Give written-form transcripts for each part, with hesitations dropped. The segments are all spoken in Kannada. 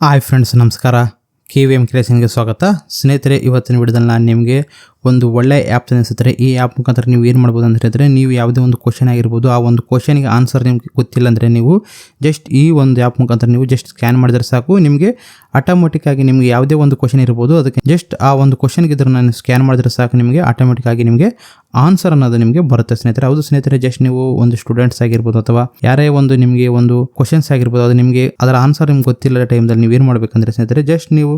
ಹಾಯ್ ಫ್ರೆಂಡ್ಸ್, ನಮಸ್ಕಾರ. KVM ಕ್ರಿಯೇಷನ್ಗೆ ಸ್ವಾಗತ. ಸ್ನೇಹಿತರೆ, ಇವತ್ತಿನ ವಿಡಿಯೋದಲ್ಲಿ ನಾನು ನಿಮಗೆ ಒಂದು ಒಳ್ಳೆ ಆ್ಯಪ್ ಅನಿಸುತ್ತೆ. ಈ ಆ್ಯಪ್ ಮುಖಾಂತರ ನೀವು ಏನು ಮಾಡ್ಬೋದು ಅಂತ ಹೇಳಿದ್ರೆ, ನೀವು ಯಾವುದೇ ಒಂದು ಕ್ವಶನ್ ಆಗಿರ್ಬೋದು, ಆ ಒಂದು ಕ್ವಶನ್ಗೆ ಆನ್ಸರ್ ನಿಮಗೆ ಗೊತ್ತಿಲ್ಲ ಅಂದರೆ ನೀವು ಜಸ್ಟ್ ಈ ಒಂದು ಆ್ಯಪ್ ಮುಖಾಂತರ ನೀವು ಜಸ್ಟ್ ಸ್ಕ್ಯಾನ್ ಮಾಡಿದ್ರೆ ಸಾಕು. ನಿಮಗೆ ಆಟೋಮೆಟಿಕ್ ಆಗಿ ನಿಮಗೆ ಯಾವುದೇ ಒಂದು ಕ್ವಶನ್ ಇರ್ಬೋದು, ಅದಕ್ಕೆ ಜಸ್ಟ್ ಆ ಒಂದು ಕ್ವಶನ್ಗೆ ಇದ್ರೆ ನಾನು ಸ್ಕ್ಯಾನ್ ಮಾಡಿದ್ರೆ ಸಾಕು, ನಿಮಗೆ ಆಟೋಮೆಟಿಕ್ ಆಗಿ ನಿಮಗೆ ಆನ್ಸರ್ ಅನ್ನೋದು ನಿಮಗೆ ಬರುತ್ತೆ ಸ್ನೇಹಿತರೆ. ಹೌದು ಸ್ನೇಹಿತರೆ, ಜಸ್ಟ್ ನೀವು ಒಂದು ಸ್ಟೂಡೆಂಟ್ಸ್ ಆಗಿರ್ಬೋದು ಅಥವಾ ಯಾರೇ ಒಂದು ನಿಮಗೆ ಒಂದು ಕ್ವಶನ್ಸ್ ಆಗಿರ್ಬೋದು, ಅದು ನಿಮಗೆ ಅದರ ಆನ್ಸರ್ ನಿಮ್ಗೆ ಗೊತ್ತಿಲ್ಲ ಟೈಮ್ದಲ್ಲಿ ನೀವು ಏನು ಮಾಡಬೇಕಂದ್ರೆ ಸ್ನೇಹಿತರೆ, ಜಸ್ಟ್ ನೀವು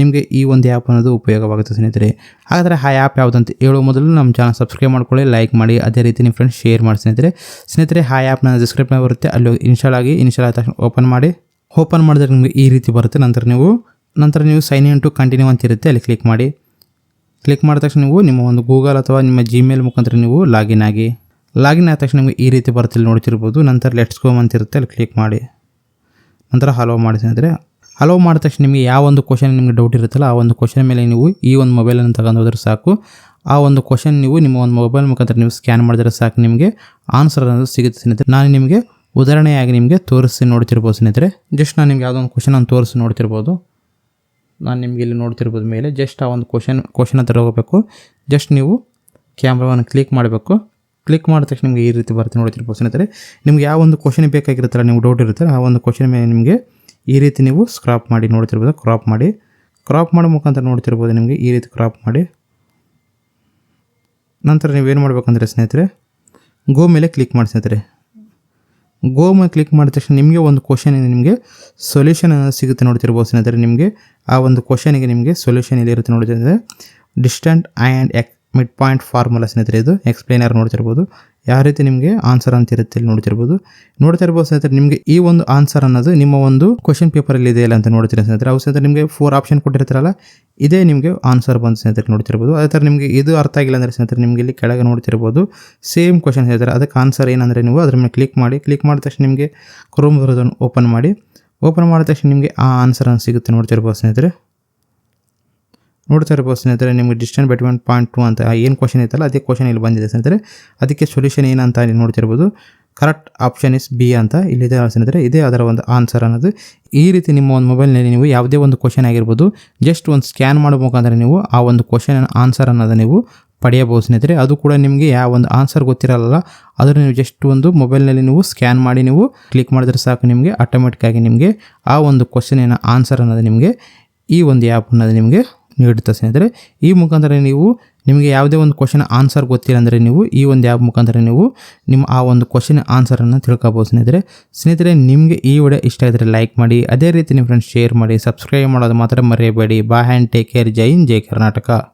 ನಿಮಗೆ ಈ ಒಂದು ಆ್ಯಪ್ ಅನ್ನೋದು ಉಪಯೋಗವಾಗುತ್ತೆ ಸ್ನೇಹಿತರೆ. ಹಾಗಾದರೆ ಆ ಆ್ಯಪ್ ಯಾವುದಂತ ಹೇಳೋ ಮೊದಲು ನಮ್ಮ ಚಾನಲ್ ಸಬ್ಸ್ಕ್ರೈಬ್ ಮಾಡ್ಕೊಳ್ಳಿ, ಲೈಕ್ ಮಾಡಿ, ಅದೇ ರೀತಿ ನಿಮ್ಮ ಫ್ರೆಂಡ್ಸ್ ಶೇರ್ ಮಾಡಿ ಸ್ನೇಹಿತರೆ. ಆ ಆ್ಯಪ್ ನನ್ನ ಡಿಸ್ಕ್ರಿಪ್ಷನ್ ಬರುತ್ತೆ, ಅಲ್ಲಿ ಇನ್ಸ್ಟಾಲ್ ಆದ ತಕ್ಷಣ ಓಪನ್ ಮಾಡಿದ್ರೆ ನಿಮಗೆ ಈ ರೀತಿ ಬರುತ್ತೆ. ನಂತರ ನೀವು ಸೈನ್ ಇನ್ ಟು ಕಂಟಿನ್ಯೂ ಅಂತ ಇರುತ್ತೆ, ಅಲ್ಲಿ ಕ್ಲಿಕ್ ಮಾಡಿದ ತಕ್ಷಣ ನೀವು ನಿಮ್ಮ ಒಂದು ಗೂಗಲ್ ಅಥವಾ ನಿಮ್ಮ ಜಿಮೇಲ್ ಮುಖಾಂತರ ನೀವು ಲಾಗಿನ್ ಆದ ತಕ್ಷಣ ನಿಮಗೆ ಈ ರೀತಿ ಬರುತ್ತೆ, ಇಲ್ಲಿ ನೋಡ್ತಿರ್ಬೋದು. ನಂತರ ಲೆಟ್ಸ್ ಗೋ ಅಂತ ಇರುತ್ತೆ, ಅಲ್ಲಿ ಕ್ಲಿಕ್ ಮಾಡಿ ನಂತರ ಹಲೋ ಮಾಡಿ ಸ್ನೇಹಿತರೆ. ಹಲೋ ಮಾಡಿದ ತಕ್ಷಣ ನಿಮಗೆ ಯಾವ ಒಂದು ಕ್ವಶನ್ ನಿಮಗೆ ಡೌಟ್ ಇರುತ್ತಲ್ಲ, ಆ ಒಂದು ಕ್ವಶನ್ ಮೇಲೆ ನೀವು ಈ ಒಂದು ಮೊಬೈಲನ್ನು ತಗೊಂಡು ಹೋದ್ರೆ ಸಾಕು. ಆ ಒಂದು ಕ್ವಶನ್ ನೀವು ನಿಮ್ಮ ಒಂದು ಮೊಬೈಲ್ ಮುಖಾಂತರ ನೀವು ಸ್ಕ್ಯಾನ್ ಮಾಡಿದ್ರೆ ಸಾಕು, ನಿಮಗೆ ಆನ್ಸರ್ ಅನ್ನೋದು ಸಿಗುತ್ತೆ ಸ್ನೇಹಿತರೆ. ನಾನು ನಿಮಗೆ ಉದಾಹರಣೆಯಾಗಿ ನಿಮಗೆ ತೋರಿಸಿ ನೋಡ್ತಿರ್ಬೋದು ಸ್ನೇಹಿತರೆ. ಜಸ್ಟ್ ನಾನು ನಿಮ್ಗೆ ಯಾವುದೋ ಒಂದು ಕ್ವಶನ್ ಅನ್ನು ತೋರಿಸಿ ನೋಡ್ತಿರ್ಬೋದು. ನಾನು ನಿಮಗೆ ಇಲ್ಲಿ ನೋಡ್ತಿರ್ಬೋದು ಮೇಲೆ ಜಸ್ಟ್ ಆ ಒಂದು ಕ್ವಶನ್ ಹತ್ರ ಹೋಗಬೇಕು. ಜಸ್ಟ್ ನೀವು ಕ್ಯಾಮ್ರಾವನ್ನು ಕ್ಲಿಕ್ ಮಾಡಬೇಕು. ಕ್ಲಿಕ್ ಮಾಡಿದ ತಕ್ಷಣ ನಿಮಗೆ ಈ ರೀತಿ ಬರುತ್ತೆ, ನೋಡ್ತಿರ್ಬೋದು ಸ್ನೇಹಿತರೆ. ನಿಮ್ಗೆ ಯಾವ ಒಂದು ಕ್ವಶನ್ ಬೇಕಾಗಿರುತ್ತಲ್ಲ, ನೀವು ಡೌಟ್ ಇರುತ್ತೆ, ಆ ಒಂದು ಕ್ವಶನ್ ಮೇಲೆ ನಿಮಗೆ ಈ ರೀತಿ ನೀವು ಸ್ಕ್ರಾಪ್ ಮಾಡಿ ನೋಡ್ತಿರ್ಬೋದು. ಕ್ರಾಪ್ ಮಾಡೋ ಮುಖಾಂತರ ನೋಡ್ತಿರ್ಬೋದು, ನಿಮಗೆ ಈ ರೀತಿ ಕ್ರಾಪ್ ಮಾಡಿ ನಂತರ ನೀವೇನು ಮಾಡಬೇಕಂದ್ರೆ ಸ್ನೇಹಿತರೆ, ಗೋ ಮೇಲೆ ಕ್ಲಿಕ್ ಮಾಡಿ ಸ್ನೇಹಿತರೆ. ಗೋ ಮೇಲೆ ಕ್ಲಿಕ್ ಮಾಡಿದ ತಕ್ಷಣ ನಿಮಗೆ ಒಂದು ಕ್ವಶನ್ ನಿಮಗೆ ಸೊಲ್ಯೂಷನ್ ಸಿಗುತ್ತೆ ನೋಡ್ತಿರ್ಬೋದು ಸ್ನೇಹಿತರೆ. ನಿಮಗೆ ಆ ಒಂದು ಕ್ವಶನಿಗೆ ನಿಮಗೆ ಸೊಲ್ಯೂಷನ್ ಇಲ್ಲಿ ಇರುತ್ತೆ ನೋಡ್ತಿದ್ರೆ, distant and mid point formula ಸ್ನೇಹಿತರೆ. ಇದು ಎಕ್ಸ್ಪ್ಲೇನರ್ ನೋಡ್ತಿರ್ಬೋದು, ಯಾವ ರೀತಿ ನಿಮಗೆ ಆನ್ಸರ್ ಅಂತ ಇರುತ್ತೆ ಇಲ್ಲಿ ನೋಡ್ತಿರ್ಬೋದು ಸ್ನೇಹಿತರೆ. ನಿಮಗೆ ಈ ಒಂದು ಆನ್ಸರ್ ಅನ್ನೋದು ನಿಮ್ಮ ಒಂದು ಕ್ವಶನ್ ಪೇಪರಲ್ಲಿ ಇದೆಯಲ್ಲ ಅಂತ ನೋಡ್ತೀರಾ ಸ್ನೇಹಿತರೆ. ಅವು ಸ್ನೇಹಿತರೆ ನಿಮಗೆ 4 ಆಪ್ಷನ್ ಕೊಟ್ಟಿರ್ತಾರಲ್ಲ, ಇದೇ ನಿಮಗೆ ಆನ್ಸರ್ ಬಂದು ಸ್ನೇಹಿತರೆ ನೋಡ್ತಿರ್ಬೋದು. ಅದೇ ಥರ ನಿಮಗೆ ಇದು ಅರ್ಥ ಆಗಿಲ್ಲ ಅಂದರೆ ಸ್ನೇಹಿತರೆ, ನಿಮಗೆ ಇಲ್ಲಿ ಕೆಳಗೆ ನೋಡ್ತಿರ್ಬೋದು ಸೇಮ್ ಕ್ವಶನ್ ಹೇಳ್ತಾರೆ. ಅದಕ್ಕೆ ಆನ್ಸರ್ ಏನಂದರೆ ನೀವು ಅದ್ರ ಮೇಲೆ ಕ್ಲಿಕ್ ಮಾಡಿದ ತಕ್ಷಣ ನಿಮಗೆ ಕ್ರೋಮ್ ಬರೋದನ್ನು ಓಪನ್ ಮಾಡಿದ ತಕ್ಷಣ ನಿಮಗೆ ಆ ಆನ್ಸರ್ ಅನ್ನು ಸಿಗುತ್ತೆ ನೋಡ್ತಿರ್ಬೋದು ಸ್ನೇಹಿತರೆ. ನಿಮಗೆ ಡಿಸ್ಟೆನ್ಸ್ ಬಿಟ್ವೀನ್ ಪಾಯಿಂಟ್ 2 ಅಂತ ಏನು ಕ್ವಶನ್ ಇತ್ತಲ್ಲ, ಅದೇ ಕ್ವಶನ್ ಇಲ್ಲಿ ಬಂದಿದೆ ಸ್ನೇಹಿತರೆ. ಅದಕ್ಕೆ ಸೊಲ್ಯೂಷನ್ ಏನಂತ ಇಲ್ಲಿ ನೋಡ್ತಿರ್ಬೋದು, ಕರೆಕ್ಟ್ ಆಪ್ಷನ್ ಇಸ್ ಬಿ ಅಂತ ಇಲ್ಲಿದೆ ಸ್ನೇಹಿತರೆ. ಇದೇ ಅದರ ಒಂದು ಆನ್ಸರ್ ಅನ್ನೋದು. ಈ ರೀತಿ ನಿಮ್ಮ ಒಂದು ಮೊಬೈಲ್ನಲ್ಲಿ ನೀವು ಯಾವುದೇ ಒಂದು ಕ್ವಶನ್ ಆಗಿರ್ಬೋದು, ಜಸ್ಟ್ ಒಂದು ಸ್ಕ್ಯಾನ್ ಮಾಡೋ ಮುಖಾಂತರ ನೀವು ಆ ಒಂದು ಕ್ವಶನ್ ಆನ್ಸರ್ ಅನ್ನೋದು ನೀವು ಪಡೆಯಬಹುದು ಸ್ನೇಹಿತರೆ. ಅದು ಕೂಡ ನಿಮಗೆ ಯಾವ ಒಂದು ಆನ್ಸರ್ ಗೊತ್ತಿರಲ್ಲ, ಅದನ್ನು ನೀವು ಜಸ್ಟ್ ಒಂದು ಮೊಬೈಲ್ನಲ್ಲಿ ನೀವು ಸ್ಕ್ಯಾನ್ ಮಾಡಿ ನೀವು ಕ್ಲಿಕ್ ಮಾಡಿದ್ರೆ ಸಾಕು, ನಿಮಗೆ ಆಟೋಮೆಟಿಕ್ಕಾಗಿ ನಿಮಗೆ ಆ ಒಂದು ಕ್ವಶನಿನ ಆನ್ಸರ್ ಅನ್ನೋದು ನಿಮಗೆ ಈ ಒಂದು ಆ್ಯಪ್ ಅನ್ನೋದು ನಿಮಗೆ ನೀಡುತ್ತೆ ಸ್ನೇಹಿತರೆ. ಈ ಮುಖಾಂತರ ನಿಮಗೆ ಯಾವುದೇ ಒಂದು ಕ್ವಶನ್ ಆನ್ಸರ್ ಗೊತ್ತಿಲ್ಲ ಅಂದರೆ ನೀವು ಈ ಒಂದು ಆ್ಯಪ್ ಮುಖಾಂತರ ನೀವು ನಿಮ್ಮ ಆ ಒಂದು ಕ್ವಶನ್ ಆನ್ಸರನ್ನು ತಿಳ್ಕೊಬೋದು ಸ್ನೇಹಿತರೆ. ನಿಮಗೆ ಈ ವಿಡಿಯೋ ಇಷ್ಟ ಆಗಿದ್ರೆ ಲೈಕ್ ಮಾಡಿ, ಅದೇ ರೀತಿ ನಿಮ್ಮ ಫ್ರೆಂಡ್ಸ್ ಶೇರ್ ಮಾಡಿ, ಸಬ್ಸ್ಕ್ರೈಬ್ ಮಾಡೋದು ಮಾತ್ರ ಮರೆಯಬೇಡಿ. Bye and take care. ಜೈ ಹಿಂದ್, ಜೈ ಕರ್ನಾಟಕ.